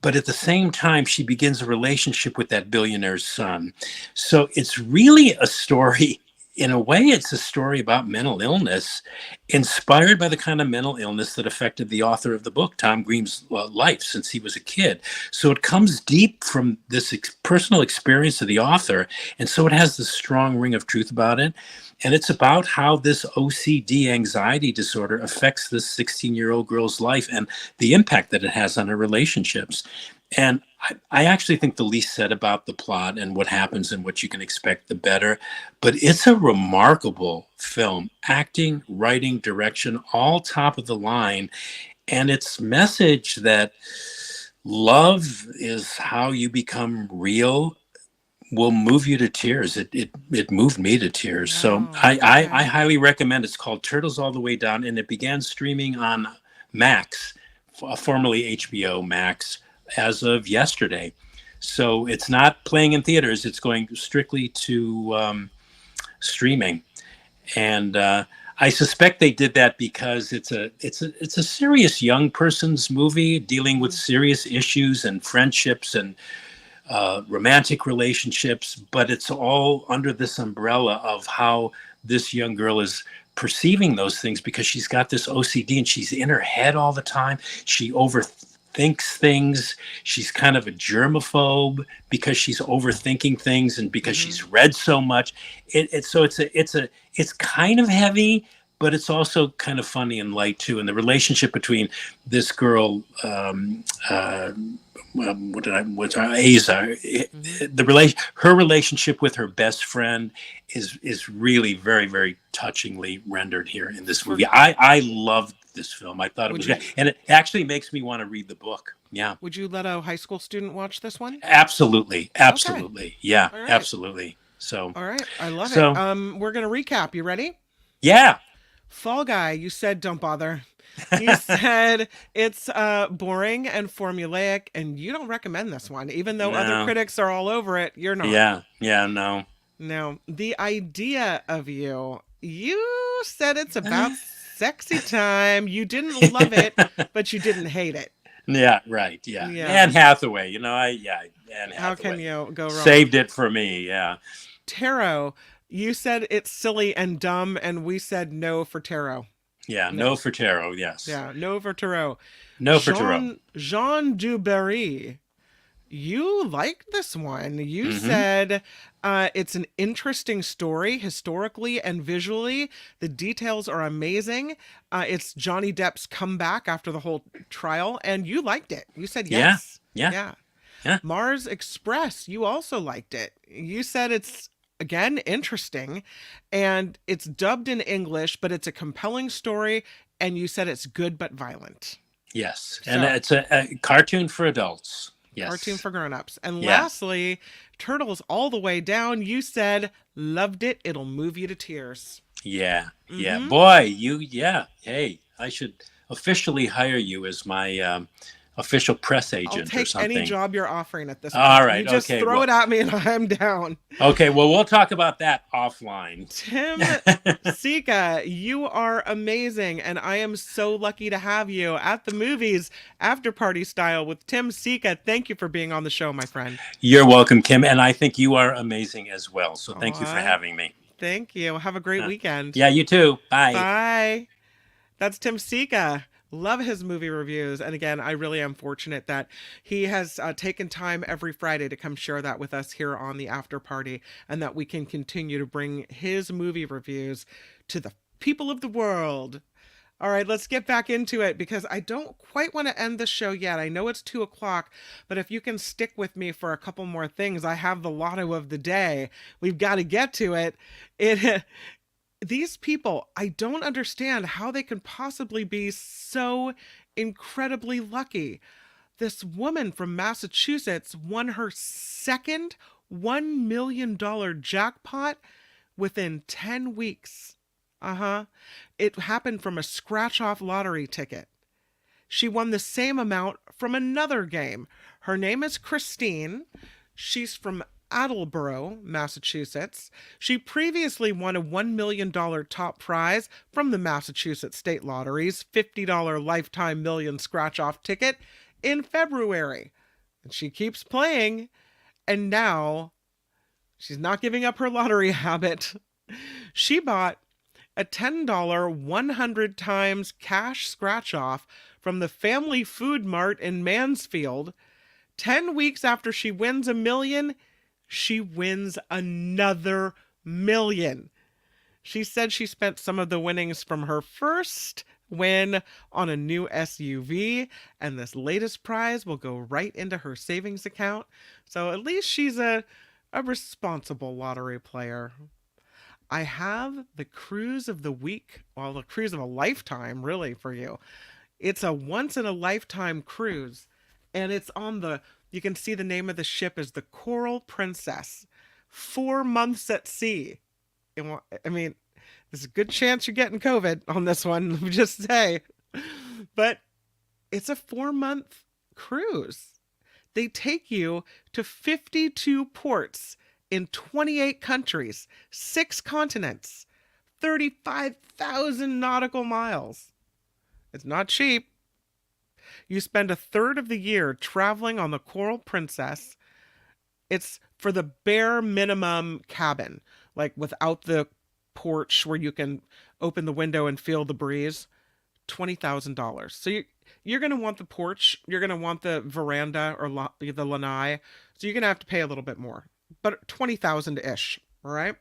but at the same time she begins a relationship with that billionaire's son. So it's really a story, in a way it's a story about mental illness, inspired by the kind of mental illness that affected the author of the book, Tom Green's life, since he was a kid. So it comes deep from this personal experience of the author, and so it has this strong ring of truth about it. And it's about how this OCD anxiety disorder affects this 16-year-old girl's life and the impact that it has on her relationships. And I actually think the least said about the plot and what happens and what you can expect, the better. But it's a remarkable film. Acting, writing, direction, all top of the line. And its message that love is how you become real will move you to tears. It moved me to tears. So Wow. I Okay. highly recommend. It's called Turtles All the Way Down, and it began streaming on Max, formerly HBO Max, as of yesterday. So it's not playing in theaters. It's going strictly to streaming, and I suspect they did that because it's a serious young person's movie dealing with Mhm. serious issues and friendships and romantic relationships, but it's all under this umbrella of how this young girl is perceiving those things because she's got this OCD and she's in her head all the time. She overthinks things. She's kind of a germaphobe because she's overthinking things and because Mhm. she's read so much. It's kind of heavy, but it's also kind of funny and light too. And the relationship between this girl, what's her Asa, Mhm. her relationship with her best friend is really very, very touchingly rendered here in this For movie. I loved this film. I thought it would was good, you and it actually makes me want to read the book. Yeah, would you let a high school student watch this one? absolutely, Okay. absolutely. Yeah, All right. absolutely. So, All right. I love it. so We're gonna recap. You ready? yeah, Fall Guy, you said don't bother. You said it's boring and formulaic, and you don't recommend this one, even though other no, critics are all over it. You're not. yeah, no. No, the idea of you. You said it's about sexy time. You didn't love it, but you didn't hate it. Yeah, right. Yeah. Yeah. Anne Hathaway, Anne How can Hathaway you go wrong? saved it for me. Yeah. Tarot. You said it's silly and dumb, and we said no for tarot. Yeah. No No. for tarot. Yes. Yeah, no for tarot. No for tarot. Jean Duberry. You liked this one. You Mm-hmm. said it's an interesting story historically and visually. The details are amazing. It's Johnny Depp's comeback after the whole trial, and you liked it. You said Yeah. yes. Yeah. Yeah. Yeah. Mars Express, you also liked it. You said it's again interesting and it's dubbed in English, but it's a compelling story, and you said it's good but violent. Yes. And So, it's a cartoon for adults. cartoon Yes. for grown-ups. And Yeah. lastly, Turtles All the Way Down, you said loved it. It'll move you to tears. Yeah. Yeah. Mhm. Boy, yeah. Hey, I should officially hire you as my official press I'll agent or take any something. job you're offering at this All point. You right. just Okay. throw Well, it at me and I'm down. okay. Well, we'll talk about that offline. Tim Sika, you are amazing, and I am so lucky to have you at the movies after party style with Tim Sika. Thank you for being on the show, my friend. You're welcome, Kim. And I think you are amazing as well. So thank you for Aw, having me. thank you. Have a great weekend. Yeah, you too. Bye. Bye. That's Tim Sika. Love his movie reviews. And again, I really am fortunate that he has taken time every Friday to come share that with us here on the after party, and that we can continue to bring his movie reviews to the people of the world. All right, let's get back into it because I don't quite want to end the show yet. I know it's 2 o'clock, but if you can stick with me for a couple more things, I have the lotto of the day. We've got to get to it. It these people, I don't understand how they can possibly be so incredibly lucky. This woman from Massachusetts won her second $1 million jackpot within 10 weeks. Uh huh. It happened from a scratch off lottery ticket. She won the same amount from another game. Her name is Christine. She's from Attleboro, Massachusetts. She previously won a $1 million top prize from the Massachusetts State Lottery's $50 lifetime million scratch off ticket in February. And she keeps playing, and now she's not giving up her lottery habit. She bought a $10 100 times cash scratch off from the Family Food Mart in Mansfield. 10 weeks after she wins a million, she wins another million. She said she spent some of the winnings from her first win on a new SUV, and this latest prize will go right into her savings account. So at least she's a responsible lottery player. I have the cruise of the week, well, the cruise of a lifetime, really, for you. It's a once in a lifetime cruise, and it's on the, you can see the name of the ship is the Coral Princess. 4 months at sea. I mean, there's a good chance you're getting COVID on this one, let me just say. But it's a 4 month cruise. They take you to 52 ports in 28 countries, 6 continents, 35,000 nautical miles. It's not cheap. You spend a third of the year traveling on the Coral Princess. It's for the bare minimum cabin, like without the porch where you can open the window and feel the breeze. $20,000. So you're going to want the porch, you're going to want the veranda or the lanai. So you're going to have to pay a little bit more, but 20,000 ish. All right.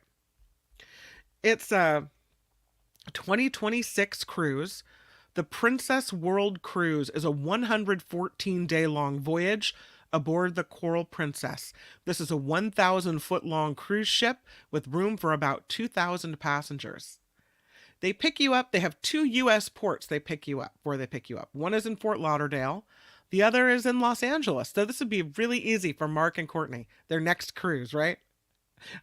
It's a 2026 cruise. The Princess World Cruise is a 114-day long voyage aboard the Coral Princess. This is a 1,000-foot long cruise ship with room for about 2,000 passengers. They pick you up. They have 2 U.S. ports they pick you up, where they pick you up. One is in Fort Lauderdale. The other is in Los Angeles. So this would be really easy for Mark and Courtney. Their next cruise, right?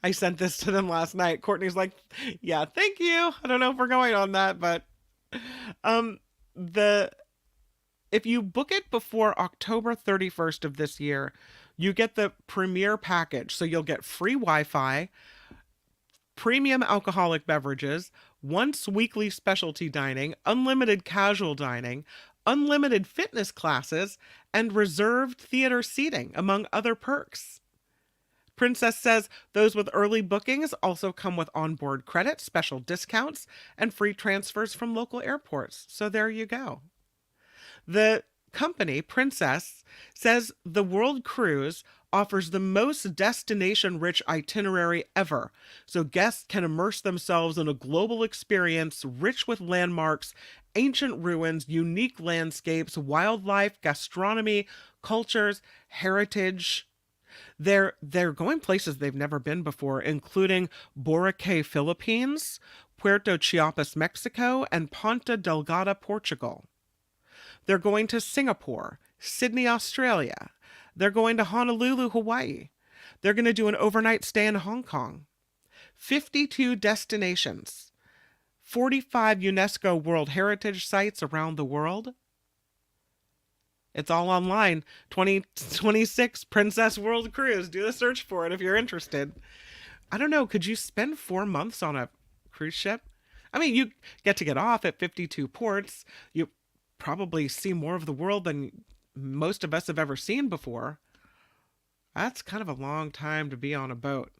I sent this to them last night. Courtney's like, yeah, thank you. I don't know if we're going on that, but the if you book it before October 31st of this year, you get the premier package. So you'll get free Wi-Fi, premium alcoholic beverages, once weekly specialty dining, unlimited casual dining, unlimited fitness classes, and reserved theater seating, among other perks. Princess says those with early bookings also come with onboard credits, special discounts, and free transfers from local airports. So there you go. The company, Princess, says the World Cruise offers the most destination-rich itinerary ever, so guests can immerse themselves in a global experience rich with landmarks, ancient ruins, unique landscapes, wildlife, gastronomy, cultures, heritage. They're going places they've never been before, including Boracay, Philippines, Puerto Chiapas, Mexico, and Ponta Delgada, Portugal. They're going to Singapore, Sydney, Australia. They're going to Honolulu, Hawaii. They're going to do an overnight stay in Hong Kong. 52 destinations. 45 UNESCO World Heritage Sites around the world. It's all online. 2026 Princess World Cruise. Do the search for it if you're interested. I don't know. Could you spend 4 months on a cruise ship? I mean, you get off at 52 ports. You probably see more of the world than most of us have ever seen before. That's kind of a long time to be on a boat.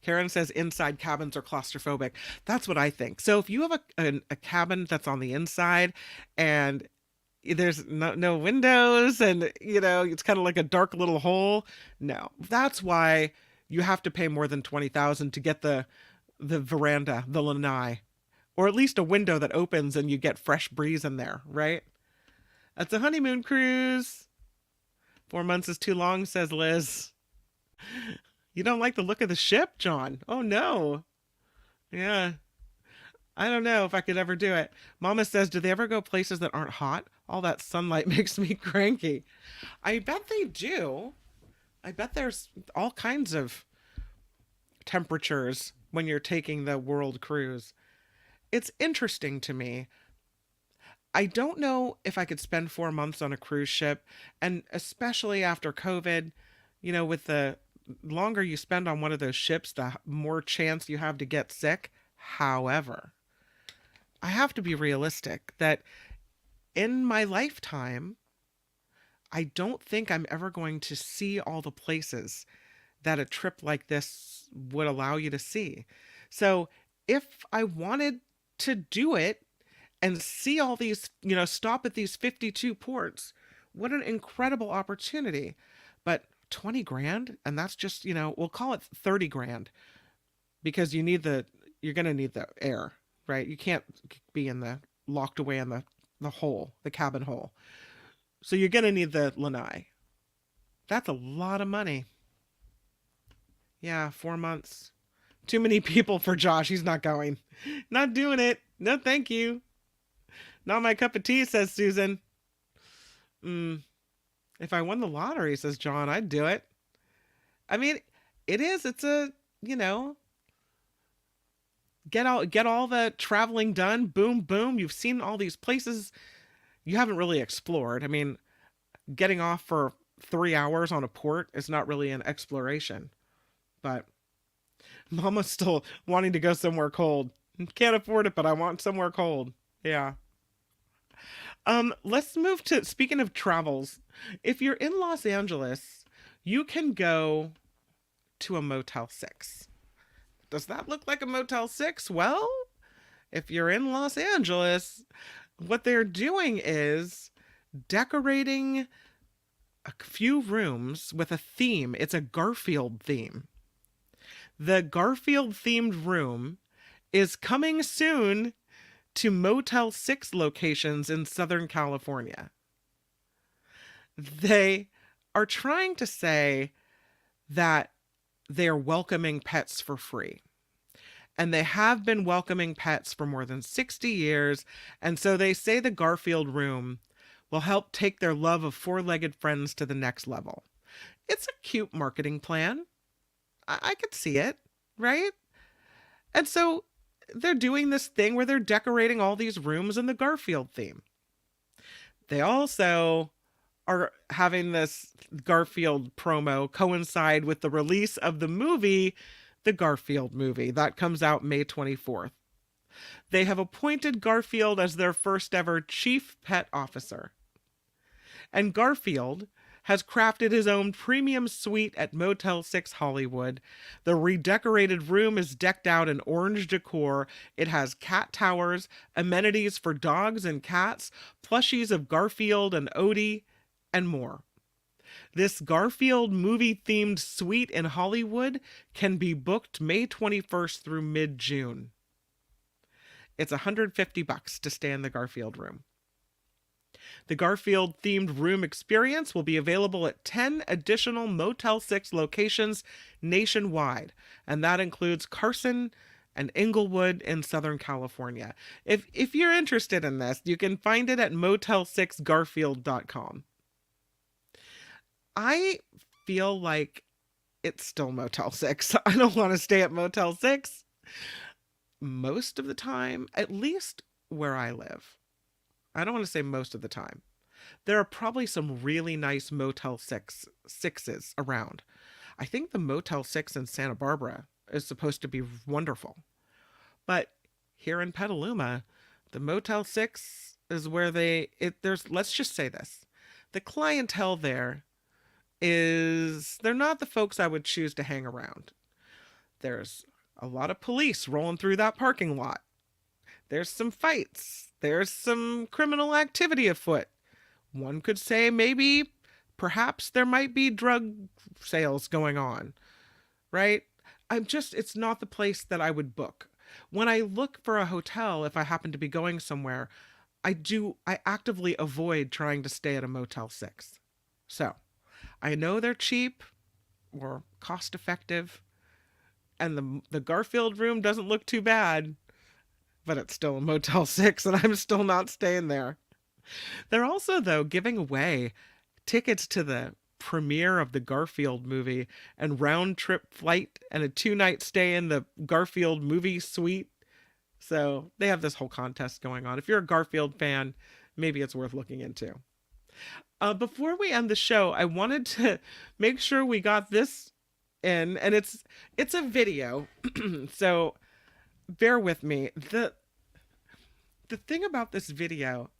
Karen says inside cabins are claustrophobic. That's what I think. So if you have a cabin that's on the inside and there's no windows and, it's kind of like a dark little hole, no. That's why you have to pay more than 20,000 to get the veranda, the lanai, or at least a window that opens and you get fresh breeze in there, right? That's a honeymoon cruise. 4 months is too long, says Liz. You don't like the look of the ship, John? Oh, no. Yeah. I don't know if I could ever do it. Mama says, do they ever go places that aren't hot? All that sunlight makes me cranky. I bet they do. I bet there's all kinds of temperatures when you're taking the world cruise. It's interesting to me. I don't know if I could spend 4 months on a cruise ship, and especially after COVID, with the longer you spend on one of those ships, the more chance you have to get sick. However, I have to be realistic that in my lifetime, I don't think I'm ever going to see all the places that a trip like this would allow you to see. So if I wanted to do it and see all these, stop at these 52 ports, what an incredible opportunity. But 20 grand, and that's just, we'll call it 30 grand, because you're going to need the air, right? You can't be in the locked away in the hole, the cabin hole. So you're going to need the lanai. That's a lot of money. Yeah, 4 months. Too many people for Josh. He's not going. Not doing it. No, thank you. Not my cup of tea, says Susan. If I won the lottery, says John, I'd do it. I mean, it is. It's a, you know, get all the traveling done. Boom, boom. You've seen all these places you haven't really explored. I mean, getting off for 3 hours on a port is not really an exploration. But Mama's still wanting to go somewhere cold. Can't afford it, but I want somewhere cold. Yeah. Let's move to, speaking of travels, if you're in Los Angeles, you can go to a Motel 6. Does that look like a Motel 6? Well, if you're in Los Angeles, what they're doing is decorating a few rooms with a theme. It's a Garfield theme. The Garfield themed room is coming soon to Motel 6 locations in Southern California. They are trying to say that they are welcoming pets for free. And they have been welcoming pets for more than 60 years. And so they say the Garfield room will help take their love of four-legged friends to the next level. It's a cute marketing plan. I could see it, right? And so they're doing this thing where they're decorating all these rooms in the Garfield theme. They also are having this Garfield promo coincide with the release of the movie, the Garfield movie. That comes out May 24th. They have appointed Garfield as their first ever chief pet officer. And Garfield has crafted his own premium suite at Motel 6 Hollywood. The redecorated room is decked out in orange decor. It has cat towers, amenities for dogs and cats, plushies of Garfield and Odie, and more. This Garfield movie-themed suite in Hollywood can be booked May 21st through mid-June. It's $150 to stay in the Garfield room. The Garfield-themed room experience will be available at 10 additional Motel 6 locations nationwide, and that includes Carson and Inglewood in Southern California. If you're interested in this, you can find it at motel6garfield.com. I feel like it's still Motel 6. I don't want to stay at Motel 6 most of the time, at least where I live. I don't want to say most of the time. There are probably some really nice Motel 6s around. I think the Motel 6 in Santa Barbara is supposed to be wonderful. But here in Petaluma, the Motel 6 is where there's, let's just say this. The clientele there they're not the folks I would choose to hang around. There's a lot of police rolling through that parking lot. There's some fights. There's some criminal activity afoot. One could say perhaps there might be drug sales going on, right? It's not the place that I would book. When I look for a hotel, if I happen to be going somewhere, I actively avoid trying to stay at a Motel 6. So, I know they're cheap or cost effective, and the Garfield room doesn't look too bad, but it's still a Motel 6 and I'm still not staying there. They're also, though, giving away tickets to the premiere of the Garfield movie and round-trip flight and a 2-night stay in the Garfield movie suite. So they have this whole contest going on. If you're a Garfield fan, maybe it's worth looking into. Before we end the show, I wanted to make sure we got this in, and it's a video, so bear with me. The thing about this video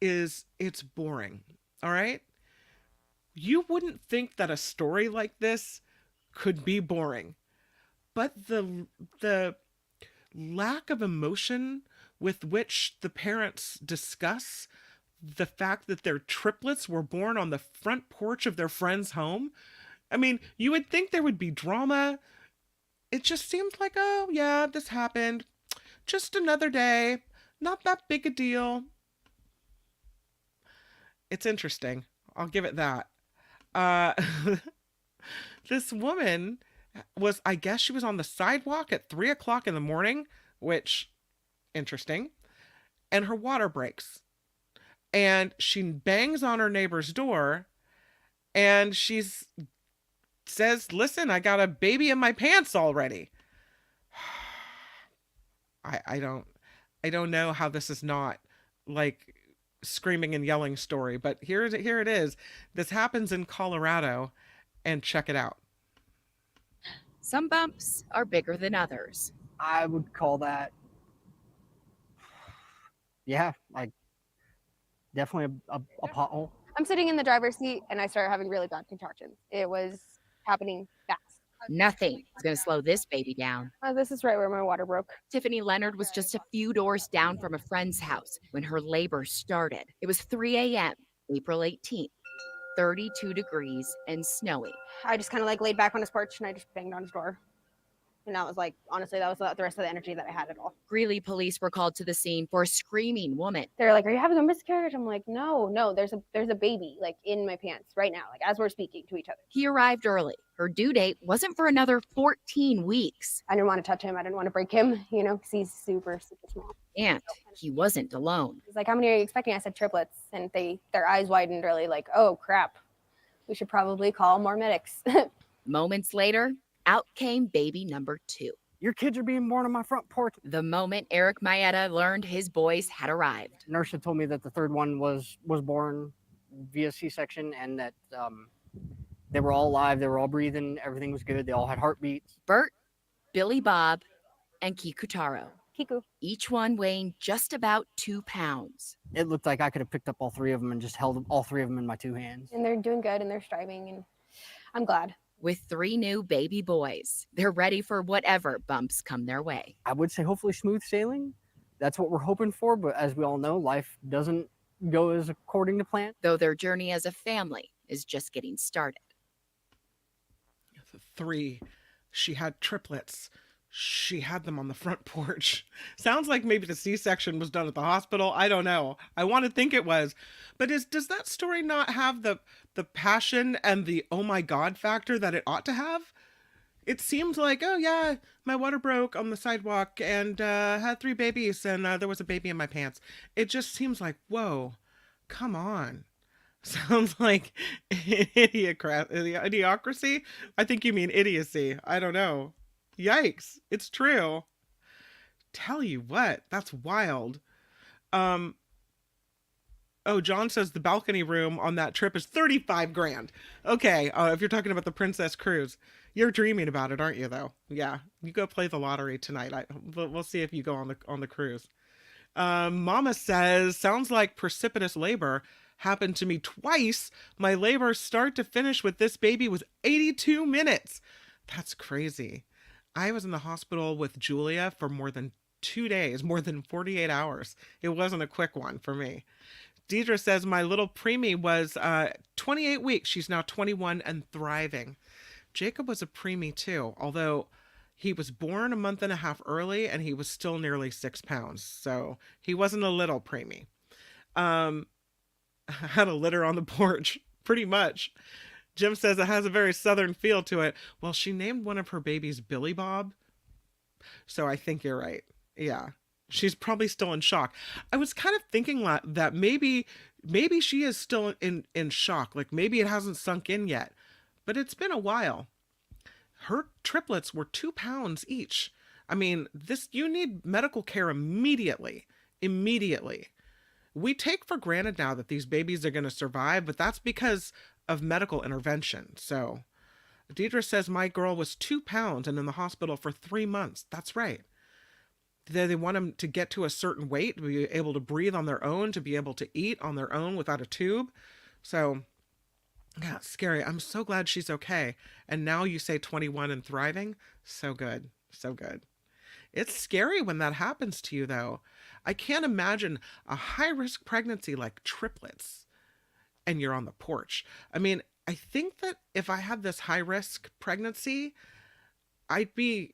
is it's boring, all right? You wouldn't think that a story like this could be boring, but the lack of emotion with which the parents discuss the fact that their triplets were born on the front porch of their friend's home. I mean, you would think there would be drama. It just seems like, oh yeah, this happened. Just another day. Not that big a deal. It's interesting. I'll give it that. Uh, this woman was, I guess she was on the sidewalk at 3 o'clock in the morning, which, interesting. And her water breaks. And she bangs on her neighbor's door and says, "Listen, I got a baby in my pants already." I don't know how this is not like screaming and yelling story, but here it is. This happens in Colorado, and check it out. Some bumps are bigger than others. I would call that, yeah, like definitely a pothole. I'm sitting in the driver's seat and I started having really bad contractions. It was happening fast. Nothing is going to slow this baby down. This is right where my water broke. Tiffany Leonard was just a few doors down from a friend's house when her labor started. It was 3 a.m., April 18th, 32 degrees and snowy. I just kind of like laid back on his porch and I just banged on his door. And that was like, honestly, that was the rest of the energy that I had at all. Greeley police were called to the scene for a screaming woman. They're like, "Are you having a miscarriage?" I'm like, no, there's a baby like in my pants right now, like as we're speaking to each other. He arrived early. Her due date wasn't for another 14 weeks. I didn't want to touch him. I didn't want to break him, because he's super, super small. And he wasn't alone. He's like, "How many are you expecting?" I said, "Triplets." And their eyes widened really like, "Oh, crap. We should probably call more medics." Moments later, out came baby number 2. Your kids are being born on my front porch. The moment Eric Maeda learned his boys had arrived. Nurse had told me that the third one was born via C-section and that they were all alive, they were all breathing, everything was good, they all had heartbeats. Bert, Billy Bob, and Kikutaro. Kiku. Each one weighing just about 2 pounds. It looked like I could have picked up all 3 of them and just held all 3 of them in my 2 hands. And they're doing good and they're striving and I'm glad. With 3 new baby boys, they're ready for whatever bumps come their way. I would say hopefully smooth sailing. That's what we're hoping for, but as we all know, life doesn't go as according to plan. Though their journey as a family is just getting started. 3. She had triplets. She had them on the front porch. Sounds like maybe the C-section was done at the hospital. I don't know. I want to think it was. But does that story not have the passion and the oh my God factor that it ought to have? It seems like, oh yeah, my water broke on the sidewalk and had 3 babies and there was a baby in my pants. It just seems like, whoa, come on. Sounds like idiocracy. I think you mean idiocy. I don't know. Yikes, it's true. Tell you what, that's wild. Oh, John says the balcony room on that trip is 35 grand. Okay, if you're talking about the Princess Cruise. You're dreaming about it, aren't you, though? Yeah, you go play the lottery tonight. We'll see if you go on the cruise. Mama says, sounds like precipitous labor happened to me twice. My labor start to finish with this baby was 82 minutes. That's crazy. I was in the hospital with Julia for more than 2 days, more than 48 hours. It wasn't a quick one for me. Deidre says, my little preemie was 28 weeks. She's now 21 and thriving. Jacob was a preemie too, although he was born a month and a half early and he was still nearly 6 pounds. So he wasn't a little preemie. Had a litter on the porch, pretty much. Jim says it has a very southern feel to it. Well, she named one of her babies Billy Bob. So I think you're right. Yeah. She's probably still in shock. I was kind of thinking that maybe she is still in shock. Like maybe it hasn't sunk in yet. But it's been a while. Her triplets were 2 pounds each. I mean, you need medical care immediately. Immediately. We take for granted now that these babies are going to survive, but that's because of medical intervention. So Deidre says my girl was 2 pounds and in the hospital for 3 months. That's right. They want them to get to a certain weight, to be able to breathe on their own, to be able to eat on their own without a tube. So yeah, it's scary. I'm so glad she's okay. And now you say 21 and thriving. So good. So good. It's scary when that happens to you, though. I can't imagine a high-risk pregnancy like triplets and you're on the porch. I mean, I think that if I had this high-risk pregnancy, I'd be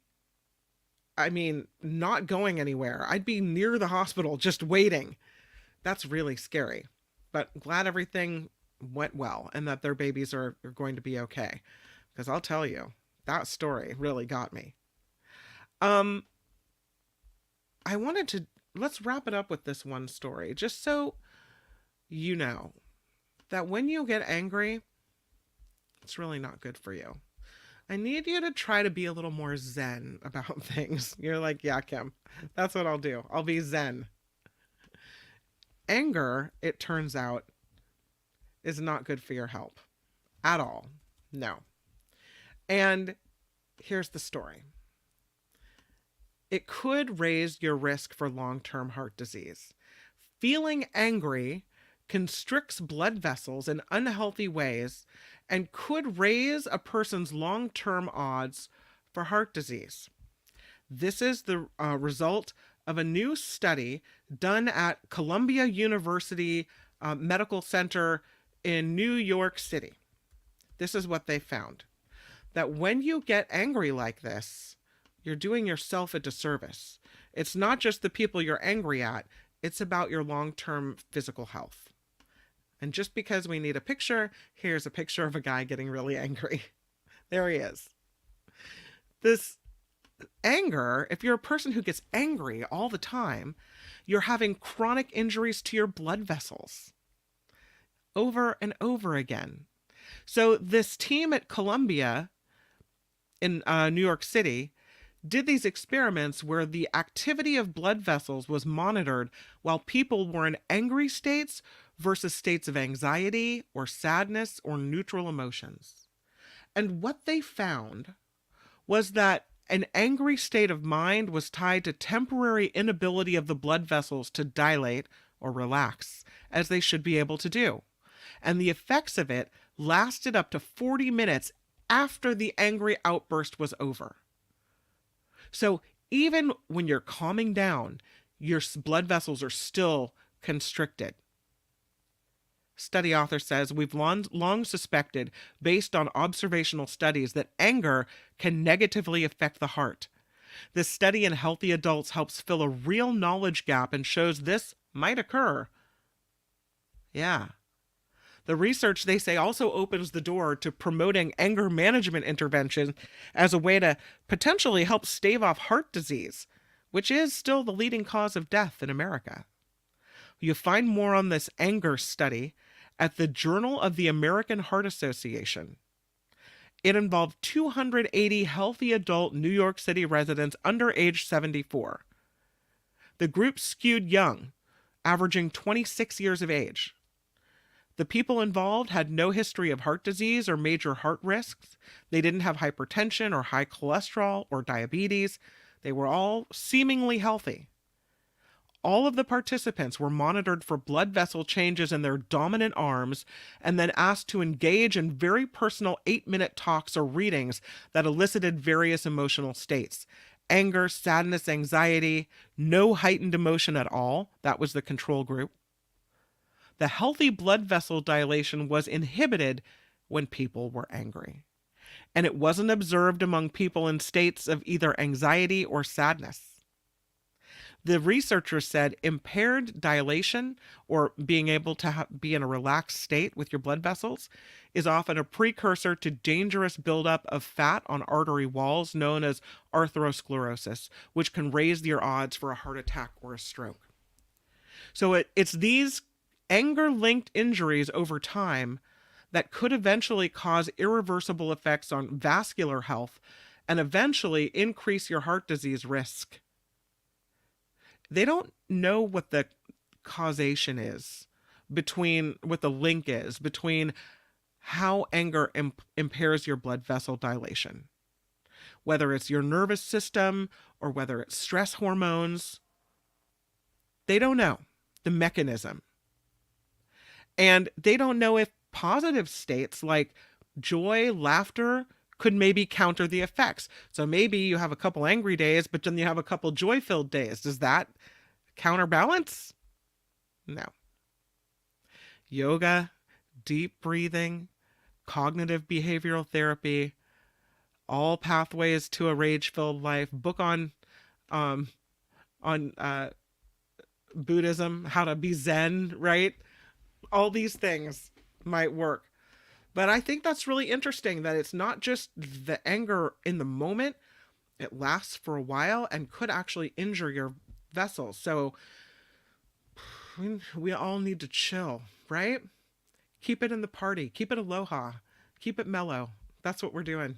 I mean, not going anywhere. I'd be near the hospital just waiting. That's really scary. But glad everything went well and that their babies are going to be okay. Because I'll tell you, that story really got me. Um, I wanted to let's wrap it up with this one story, just so you know that when you get angry, it's really not good for you. I need you to try to be a little more zen about things. You're like, yeah, Kim, that's what I'll do. I'll be zen. Anger, it turns out, is not good for your health at all. No. And here's the story. It could raise your risk for long-term heart disease. Feeling angry constricts blood vessels in unhealthy ways and could raise a person's long-term odds for heart disease. This is the result of a new study done at Columbia University Medical Center in New York City. This is what they found. That when you get angry like this, you're doing yourself a disservice. It's not just the people you're angry at, it's about your long-term physical health. And just because we need a picture, here's a picture of a guy getting really angry. There he is. This anger, if you're a person who gets angry all the time, you're having chronic injuries to your blood vessels over and over again. So this team at Columbia in New York City did these experiments where the activity of blood vessels was monitored while people were in angry states versus states of anxiety or sadness or neutral emotions. And what they found was that an angry state of mind was tied to temporary inability of the blood vessels to dilate or relax, as they should be able to do. And the effects of it lasted up to 40 minutes after the angry outburst was over. So even when you're calming down, your blood vessels are still constricted. Study author says, we've long suspected, based on observational studies, that anger can negatively affect the heart. This study in healthy adults helps fill a real knowledge gap and shows this might occur. Yeah. The research, they say, also opens the door to promoting anger management intervention as a way to potentially help stave off heart disease, which is still the leading cause of death in America. You'll find more on this anger study at the Journal of the American Heart Association. It involved 280 healthy adult New York City residents under age 74. The group skewed young, averaging 26 years of age. The people involved had no history of heart disease or major heart risks. They didn't have hypertension or high cholesterol or diabetes. They were all seemingly healthy. All of the participants were monitored for blood vessel changes in their dominant arms and then asked to engage in very personal 8-minute talks or readings that elicited various emotional states. Anger, sadness, anxiety, no heightened emotion at all. That was the control group. The healthy blood vessel dilation was inhibited when people were angry, and it wasn't observed among people in states of either anxiety or sadness. The researchers said impaired dilation, or being able to be in a relaxed state with your blood vessels, is often a precursor to dangerous buildup of fat on artery walls known as atherosclerosis, which can raise your odds for a heart attack or a stroke. So it's these anger-linked injuries over time that could eventually cause irreversible effects on vascular health and eventually increase your heart disease risk. They don't know what the causation is what the link is between how anger impairs your blood vessel dilation. Whether it's your nervous system or whether it's stress hormones, they don't know the mechanism. And they don't know if positive states like joy, laughter, could maybe counter the effects. So maybe you have a couple angry days, but then you have a couple joy-filled days. Does that counterbalance? No. Yoga, deep breathing, cognitive behavioral therapy, all pathways to a rage-filled life. Book on um, on Buddhism, how to be Zen, right? All these things might work. But I think that's really interesting that it's not just the anger in the moment, it lasts for a while and could actually injure your vessel. So we all need to chill, right? Keep it in the party, keep it aloha, keep it mellow. That's what we're doing.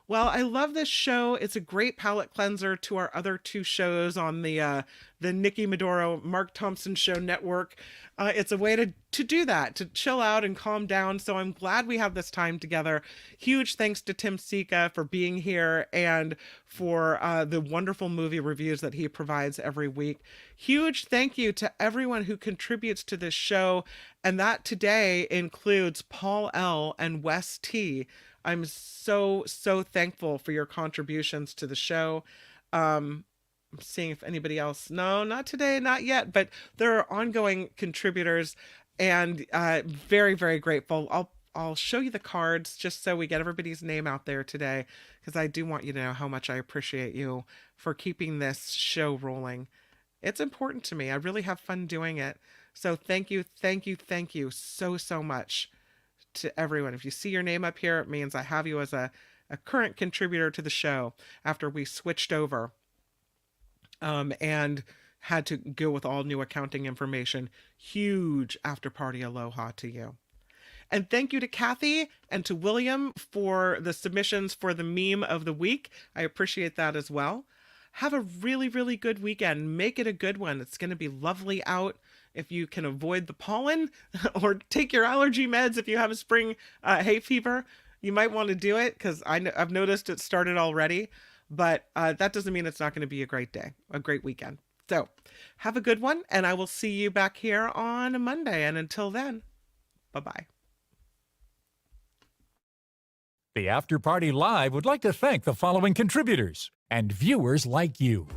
Well, I love this show. It's a great palate cleanser to our other two shows on the Nikki Maduro, Mark Thompson Show network. It's a way to do that, to chill out and calm down. So I'm glad we have this time together. Huge thanks to Tim Sika for being here and for the wonderful movie reviews that he provides every week. Huge thank you to everyone who contributes to this show. And that today includes Paul L. and Wes T. I'm so thankful for your contributions to the show. I'm seeing if anybody else. No, not today, not yet. But there are ongoing contributors, and very grateful. I'll show you the cards just so we get everybody's name out there today, because I do want you to know how much I appreciate you for keeping this show rolling. It's important to me. I really have fun doing it. So thank you so much to everyone. If you see your name up here, it means I have you as a current contributor to the show after we switched over and had to go with all new accounting information. Huge after party aloha to you. And thank you to Kathy and to William for the submissions for the meme of the week. I appreciate that as well. Have a really good weekend. Make it a good one. It's going to be lovely out. If you can avoid the pollen or take your allergy meds if you have a spring hay fever, you might want to do it, because I've noticed it started already. But that doesn't mean it's not going to be a great day, a great weekend. So have a good one, and I will see you back here on a Monday. And until then, bye-bye. The After Party Live would like to thank the following contributors and viewers like you.